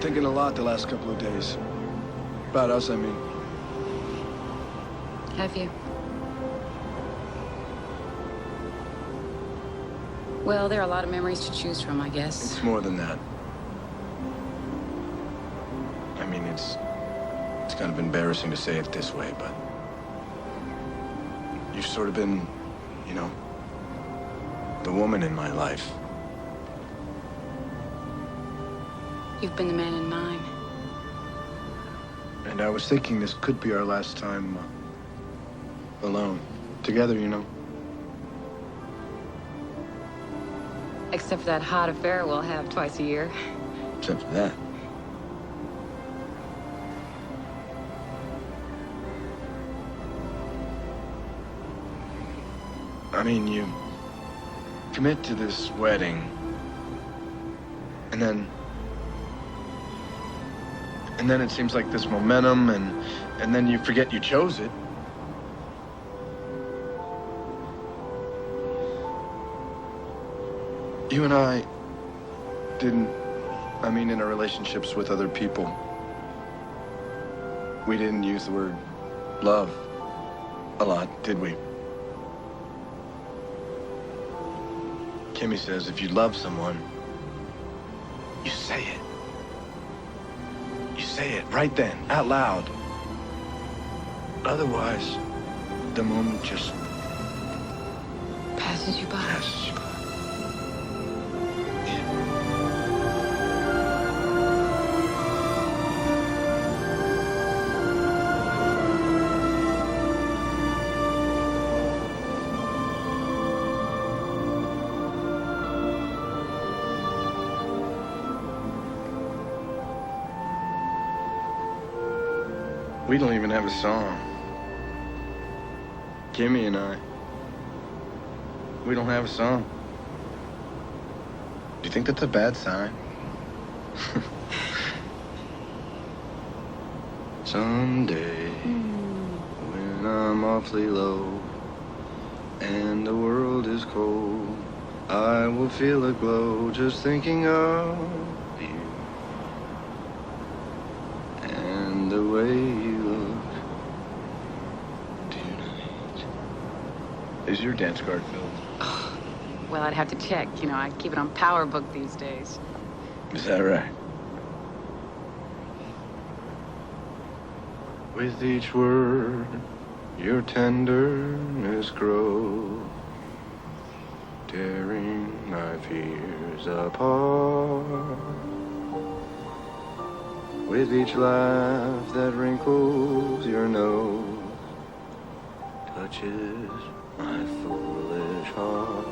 thinking a lot the last couple of days. About us, I mean. Have you? Well, there are a lot of memories to choose from, I guess. It's more than that. I mean, it's kind of embarrassing to say it this way, but you've sort of been, you know, the woman in my life. You've been the man in mine. And I was thinking this could be our last time alone. Together, you know. Except for that hot affair we'll have twice a year. Except for that. I mean, you commit to this wedding, and then it seems like this momentum, and then you forget you chose it. You and I didn't, I mean, in our relationships with other people, we didn't use the word love a lot, did we? Kimmy says if you love someone, you say it. You say it right then, out loud. Otherwise, the moment just Passes you by. passes you by. We don't even have a song. Kimmy and I. We don't have a song. Do you think that's a bad sign? Someday, when I'm awfully low and the world is cold, I will feel a glow just thinking of you and the way you look tonight. Is your dance card filled? Well, I'd have to check. You know, I keep it on PowerBook these days. Is that right? With each word, your tenderness grows, tearing my fears apart. With each laugh that wrinkles your nose, touches my foolish heart.